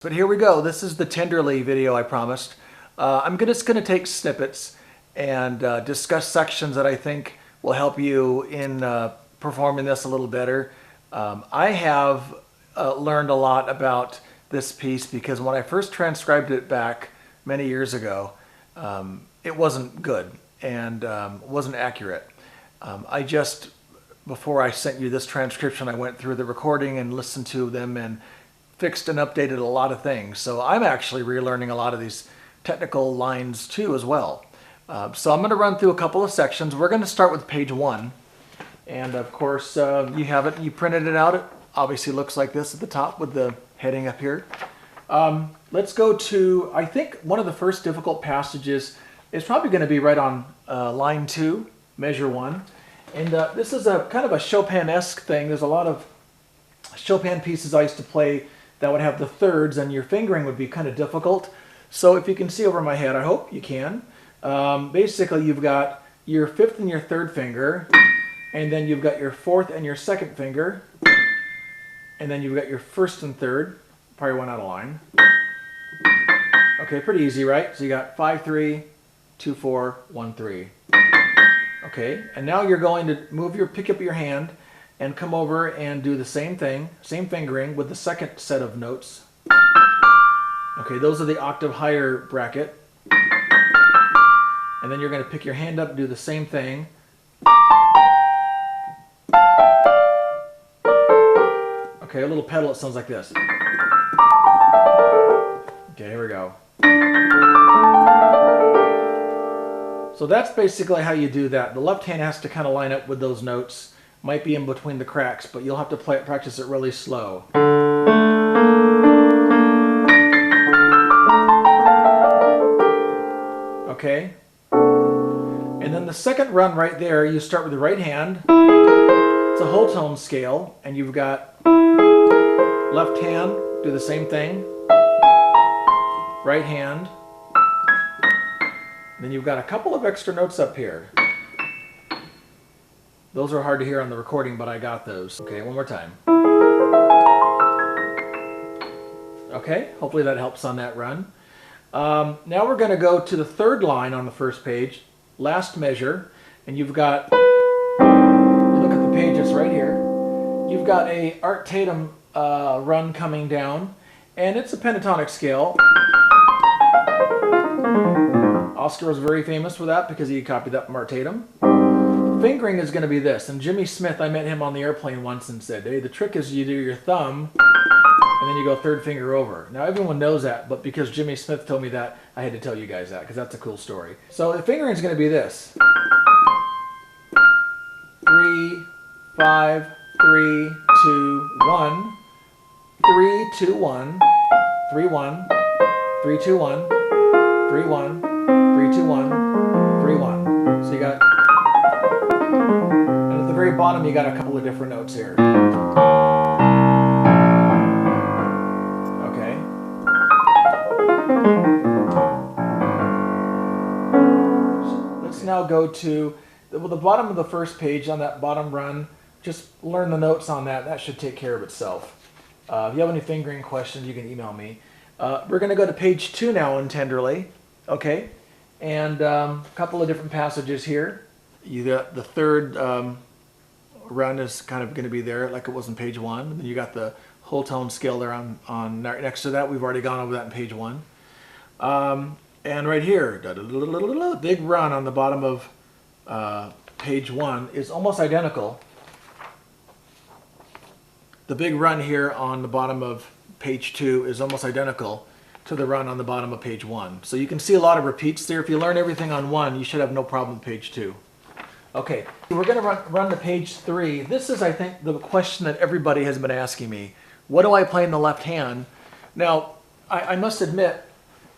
But here we go. This is the Tenderly video I promised. I'm just going to take snippets and discuss sections that I think will help you in performing this a little better. I have learned a lot about this piece because when I first transcribed it back many years ago, it wasn't good and wasn't accurate. Before I sent you this transcription, I went through the recording and listened to them and fixed and updated a lot of things. So I'm actually relearning a lot of these technical lines too as well. So I'm going to run through a couple of sections. We're going to start with page 1. And of course, you have it, you printed it out. It obviously looks like this at the top with the heading up here. Let's go to, I think one of the first difficult passages is probably going to be right on line 2, measure 1. And this is a kind of a Chopin-esque thing. There's a lot of Chopin pieces I used to play that would have the thirds, and your fingering would be kind of difficult. So if you can see over my head, I hope you can. Basically, you've got your 5th and your 3rd finger, and then you've got your 4th and your 2nd finger, and then you've got your 1st and 3rd. Probably went out of line. Okay, pretty easy, right? So you got 5-3, 2-4, 1-3. Okay, and now you're going to pick up your hand and come over and do the same thing, same fingering with the second set of notes. Okay, those are the octave higher bracket. And then you're going to pick your hand up and do the same thing. Okay, a little pedal, it sounds like this. Okay, here we go. So that's basically how you do that. The left hand has to kind of line up with those notes. Might be in between the cracks, but you'll have to practice it really slow. Okay? And then the second run right there, you start with the right hand. It's a whole tone scale, and you've got left hand, do the same thing. Right hand. Then you've got a couple of extra notes up here. Those are hard to hear on the recording, but I got those. Okay, one more time. Okay, hopefully that helps on that run. Now we're going to go to the 3rd line on the first page, last measure, and you've got, you look at the page, it's right here. You've got a Art Tatum run coming down, and it's a pentatonic scale. Oscar was very famous for that because he copied that from Art Tatum. Fingering is going to be this, and Jimmy Smith, I met him on the airplane once and said, hey, the trick is you do your thumb and then you go 3rd finger over. Now everyone knows that, but because Jimmy Smith told me that, I had to tell you guys that because that's a cool story. So the fingering is going to be this. 3, 5, 3, 2, 1, 3, 2, 1, 3, 1, 3, 2, 1, 3, 1, 3, 2, 1, 3, 1. So you got, and at the very bottom you got a couple of different notes here. Okay. So let's now go to the bottom of the first page on that bottom run. Just learn the notes on that. That should take care of itself. If you have any fingering questions, you can email me. We're going to go to page 2 now in Tenderly. Okay. And a couple of different passages here. You got the 3rd run is kind of going to be there like it was in page 1. And then you got the whole tone scale there on next to that. We've already gone over that in page 1. And right here, big run on the bottom of page 1 is almost identical. The big run here on the bottom of page 2 is almost identical to the run on the bottom of page 1. So you can see a lot of repeats there. If you learn everything on 1, you should have no problem with page 2. Okay, we're going to run to page 3. This is, I think, the question that everybody has been asking me. What do I play in the left hand? Now, I must admit,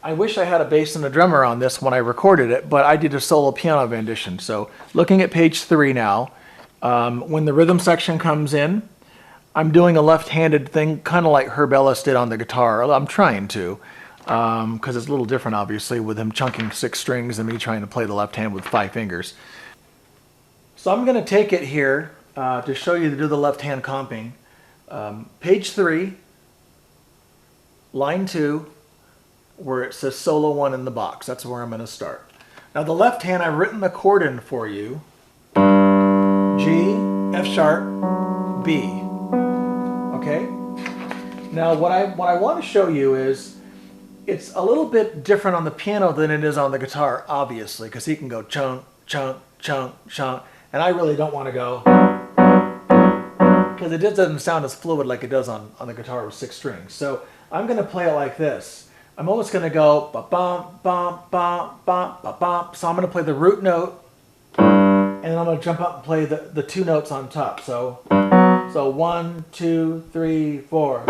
I wish I had a bass and a drummer on this when I recorded it, but I did a solo piano rendition. So looking at page 3 now, when the rhythm section comes in, I'm doing a left-handed thing, kind of like Herb Ellis did on the guitar. I'm trying to, because it's a little different, obviously, with him chunking 6 strings and me trying to play the left hand with 5 fingers. So I'm going to take it here to show you to do the left hand comping. Page 3, line 2, where it says solo 1 in the box. That's where I'm going to start. Now the left hand, I've written the chord in for you. G, F sharp, B. Okay? Now what I want to show you is it's a little bit different on the piano than it is on the guitar, obviously, because he can go chunk, chunk, chunk, chunk, and I really don't want to go, because it just doesn't sound as fluid like it does on the guitar with 6 strings. So I'm going to play it like this. I'm almost going to go ba-bum, bum, bum, bum, ba-bum. So I'm going to play the root note, and then I'm going to jump up and play the 2 notes on top. So 1, 2, 3, 4.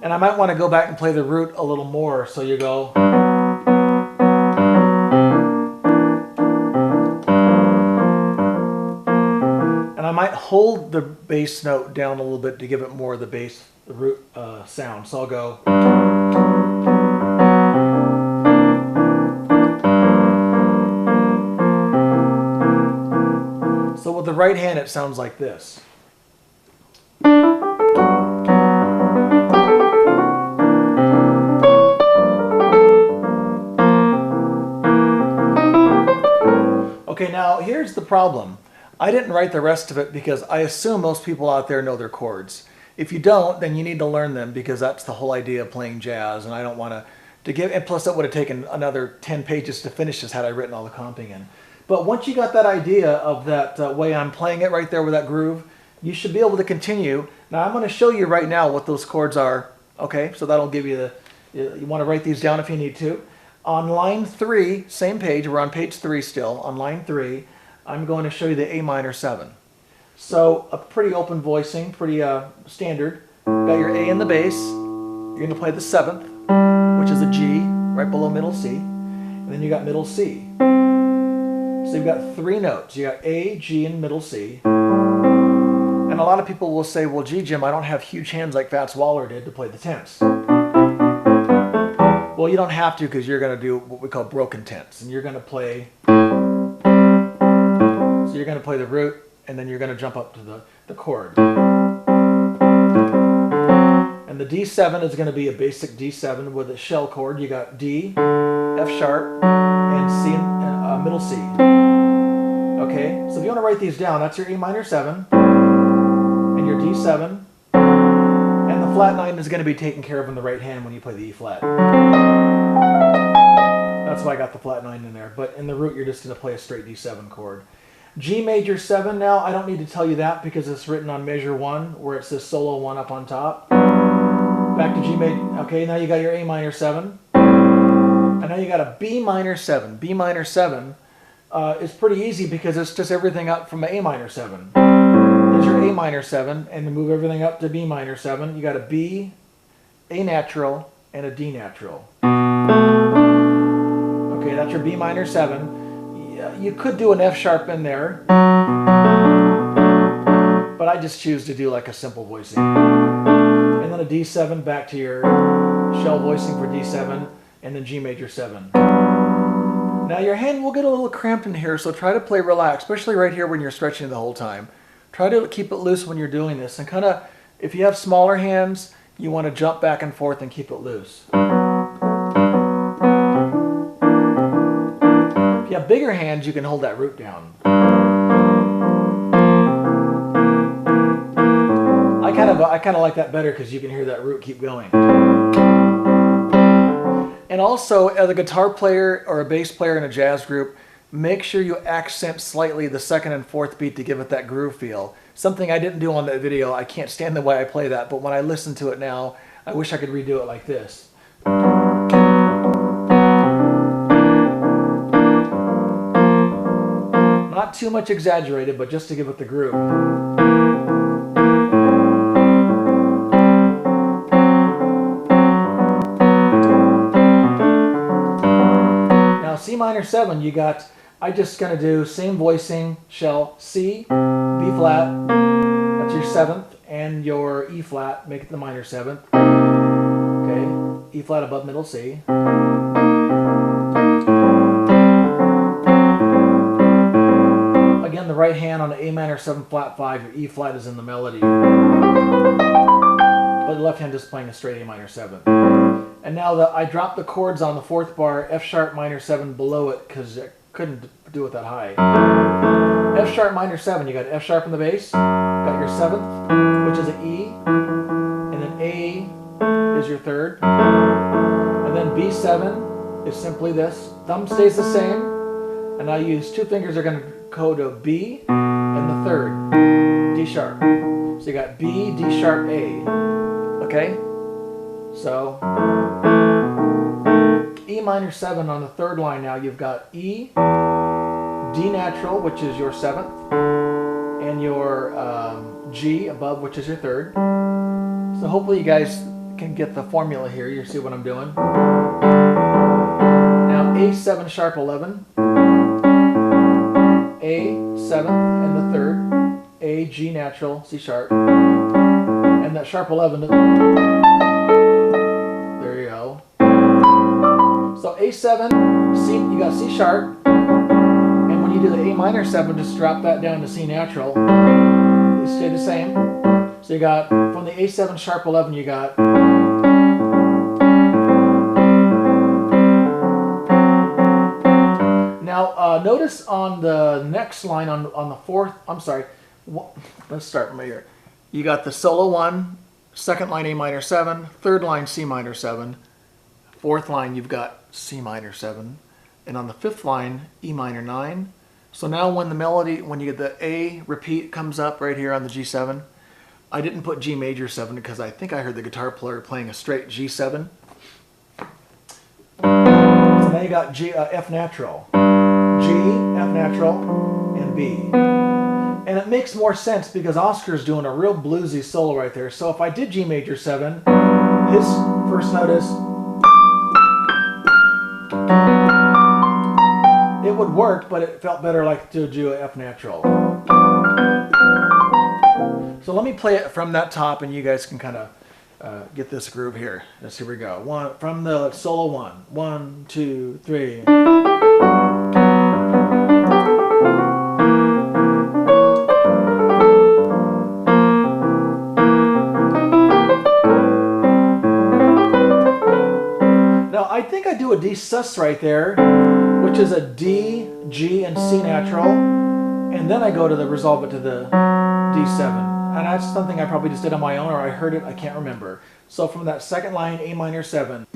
And I might want to go back and play the root a little more. So you go. And I might hold the bass note down a little bit to give it more of the bass, the root sound. So I'll go. So with the right hand, it sounds like this. Okay, now here's the problem. I didn't write the rest of it because I assume most people out there know their chords. If you don't, then you need to learn them, because that's the whole idea of playing jazz, and I don't want to give, and plus that would have taken another 10 pages to finish this had I written all the comping in. But once you got that idea of that way I'm playing it right there with that groove, you should be able to continue. Now I'm going to show you right now what those chords are. Okay, so that'll give you you want to write these down if you need to. On line 3, same page, we're on page 3 still, on line 3, I'm going to show you the A minor 7. So a pretty open voicing, pretty standard. Got your A in the bass, you're going to play the 7th, which is a G, right below middle C, and then you got middle C. So you've got 3 notes. You got A, G, and middle C. And a lot of people will say, well, gee, Jim, I don't have huge hands like Fats Waller did to play the tenths. Well, you don't have to, because you're going to do what we call broken tenths. And you're going to play, so you're going to play the root, and then you're going to jump up to the chord. And the D7 is going to be a basic D7 with a shell chord. You got D, F sharp, and C, middle C. Okay, so if you want to write these down, that's your A minor 7, and your D7, and the flat 9 is going to be taken care of in the right hand when you play the E flat. That's why I got the flat 9 in there, but in the root you're just going to play a straight D7 chord. G major 7 now, I don't need to tell you that because it's written on measure 1 where it says solo 1 up on top. Back to G major, okay, now you got your A minor 7. And now you got a B minor 7. B minor 7 is pretty easy because it's just everything up from A minor 7. There's your A minor 7, and to move everything up to B minor 7, you got a B, A natural, and a D natural. Okay, that's your B minor 7. You could do an F sharp in there, but I just choose to do like a simple voicing. And then a D7 back to your shell voicing for D7, and then G major 7. Now your hand will get a little cramped in here, so try to play relaxed, especially right here when you're stretching the whole time. Try to keep it loose when you're doing this, and kind of, if you have smaller hands, you want to jump back and forth and keep it loose. If you have bigger hands, you can hold that root down. I kind of like that better because you can hear that root keep going. And also, as a guitar player or a bass player in a jazz group, make sure you accent slightly the 2nd and 4th beat to give it that groove feel. Something I didn't do on that video. I can't stand the way I play that, but when I listen to it now, I wish I could redo it like this. Not too much exaggerated, but just to give it the groove. C minor 7, you got, I just gonna do same voicing, shell, C, B flat, that's your 7th, and your E flat, make it the minor 7th. Okay, E flat above middle C. Again, the the right hand on the A minor 7 flat 5, your E flat is in the melody. But the left hand is playing a straight A minor 7. And now I dropped the chords on the 4th bar, F sharp minor 7 below it because I couldn't do it that high. F sharp minor 7, you got F sharp in the bass, got your 7th, which is an E, and then A is your 3rd, and then B7 is simply this. Thumb stays the same, and I use 2 fingers are going to go to B and the 3rd, D sharp. So you got B, D sharp, A. Okay? So E minor 7 on the 3rd line now, you've got E, D natural, which is your 7th, and your G above, which is your 3rd. So hopefully you guys can get the formula here. You see what I'm doing. Now A7 sharp 11, A7 and the 3rd, A, G natural, C sharp, and that sharp 11, there you go. So A7, C, you got C sharp, and when you do the A minor 7, just drop that down to C natural. They stay the same. So you got, from the A7 sharp 11, you got now notice on the next line on the 4th, I'm sorry, let's start from here. You got the solo 1, 2nd line A minor 7, 3rd line C minor 7, 4th line you've got C minor 7, and on the 5th line E minor 9. So now when the melody, when you get the A repeat comes up right here on the G7, I didn't put G major 7 because I think I heard the guitar player playing a straight G7. So now you got G, F natural, G, F natural, and B. And it makes more sense because Oscar's doing a real bluesy solo right there. So if I did G major 7, his first note is, it would work, but it felt better like to do F natural. So let me play it from that top and you guys can kind of get this groove here. Let's, here we go. One, from the solo 1. 1, 2, 3. Now I think I do a D sus right there, which is a D, G, and C natural, and then I go to the resolve it to the D7. And that's something I probably just did on my own, or I heard it, I can't remember. So from that 2nd line, A minor 7.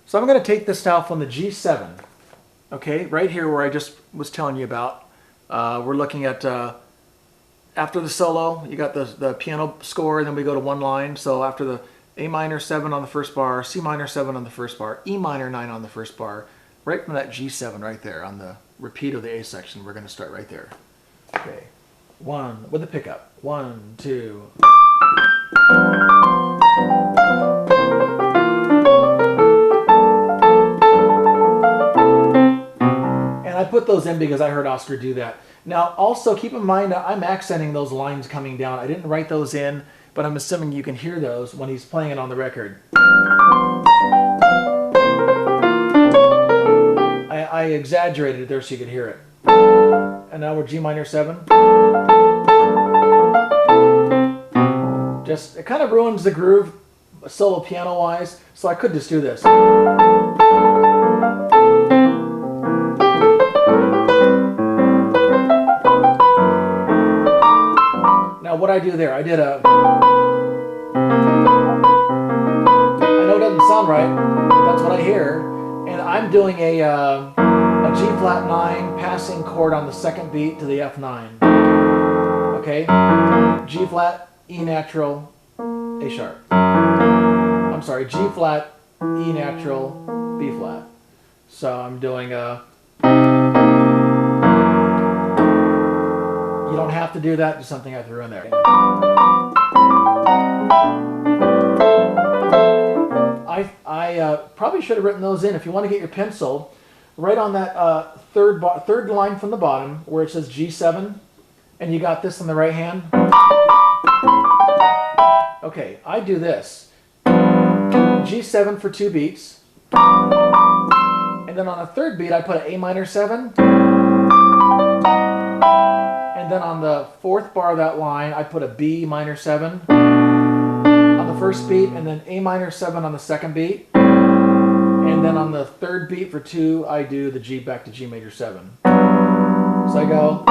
So I'm going to take this now from the G7, okay, right here where I just was telling you about. We're looking at, after the solo, you got the piano score, and then we go to 1 line. So after the A minor 7 on the 1st bar, C minor 7 on the 1st bar, E minor 9 on the 1st bar, right from that G7 right there on the repeat of the A section, we're going to start right there. Okay, 1 with the pickup, 1, 2. I put those in because I heard Oscar do that. Now also keep in mind that I'm accenting those lines coming down. I didn't write those in, but I'm assuming you can hear those when he's playing it on the record. I exaggerated it there so you could hear it. And now we're G minor 7. Just, it kind of ruins the groove solo piano wise, so I could just do this. Now what I do there, I did a, I know it doesn't sound right, but that's what I hear, and I'm doing a G flat 9 passing chord on the 2nd beat to the F9, okay, G flat, E natural, A sharp, I'm sorry, G flat, E natural, B flat, so I'm doing a, you don't have to do that, just something I threw in there. I probably should have written those in. If you want to get your pencil, right on that third line from the bottom where it says G7, and you got this on the right hand. Okay, I do this. G7 for 2 beats. And then on the third beat, I put an A minor 7. And then on the fourth bar of that line, I put a B minor 7 on the first beat, and then A minor 7 on the second beat. And then on the third beat for 2, I do the G back to G major 7. So I go.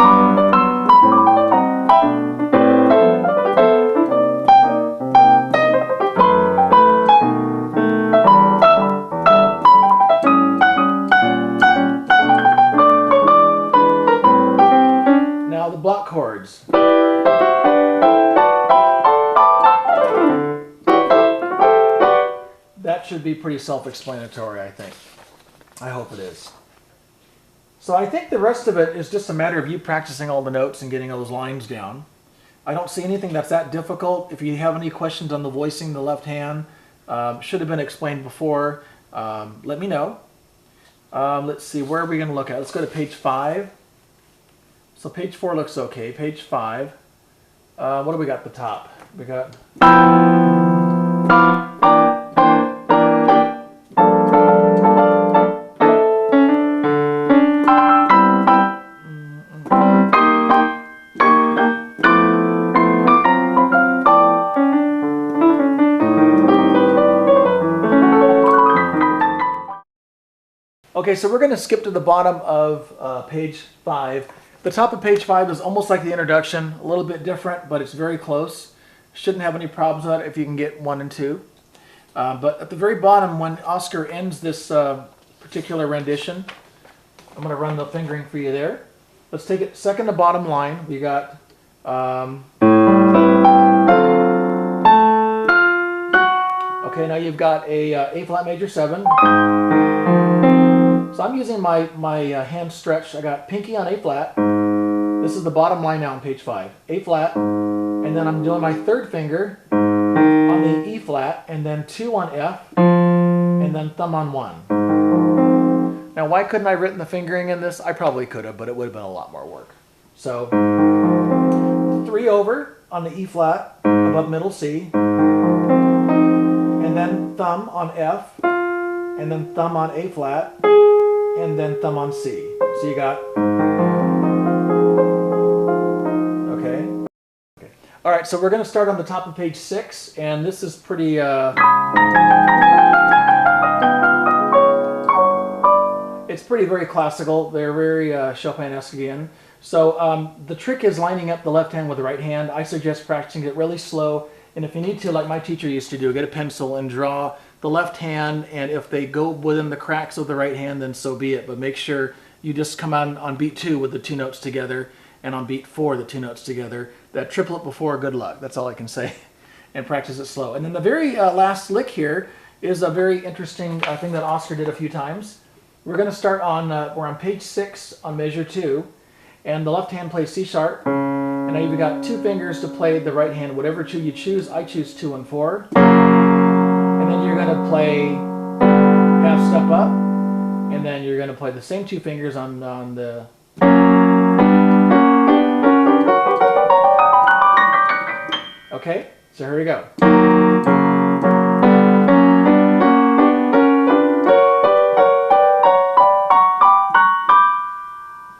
Now the block chords. That should be pretty self-explanatory, I think. I hope it is. So I think the rest of it is just a matter of you practicing all the notes and getting those lines down. I don't see anything that's that difficult. If you have any questions on the voicing the left hand, should have been explained before, let me know. Let's see, where are we going to look at? Let's go to page 5. So page 4 looks okay. Page 5. What do we got at the top? We got... Okay, so we're going to skip to the bottom of page 5. The top of page 5 is almost like the introduction, a little bit different, but it's very close. Shouldn't have any problems with it if you can get 1 and 2. But at the very bottom, when Oscar ends this particular rendition, I'm going to run the fingering for you there. Let's take it second to bottom line. We got... okay, now you've got a flat major 7. So I'm using my hand stretch. I got pinky on A flat. This is the bottom line now on page 5. A flat, and then I'm doing my third finger on the E flat, and then 2 on F, and then thumb on 1. Now why couldn't I have written the fingering in this? I probably could have, but it would have been a lot more work. So 3 over on the E flat above middle C, and then thumb on F, and then thumb on A flat, and then thumb on C. So you got, okay. All right, so we're going to start on the top of page 6, and this is pretty, it's pretty very classical. They're very Chopin-esque again. So the trick is lining up the left hand with the right hand. I suggest practicing it really slow, and if you need to, like my teacher used to do, get a pencil and draw the left hand, and if they go within the cracks of the right hand, then so be it. But make sure you just come on beat 2 with the 2 notes together, and on beat 4 the 2 notes together. That triplet before, good luck. That's all I can say. And practice it slow. And then the very last lick here is a very interesting thing that Oscar did a few times. We're going to start on, we're on page 6 on measure 2, and the left hand plays C sharp. And now you've got 2 fingers to play the right hand, whatever 2 you choose. I choose 2 and 4. And then you're going to play half step up, and then you're going to play the same 2 fingers on the... Okay, so here we go.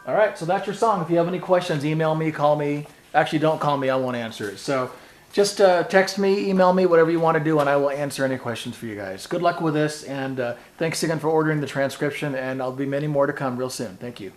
All right, so that's your song. If you have any questions, email me, call me. Actually, don't call me, I won't answer it. So just text me, email me, whatever you want to do, and I will answer any questions for you guys. Good luck with this, and thanks again for ordering the transcription, and I'll be many more to come real soon. Thank you.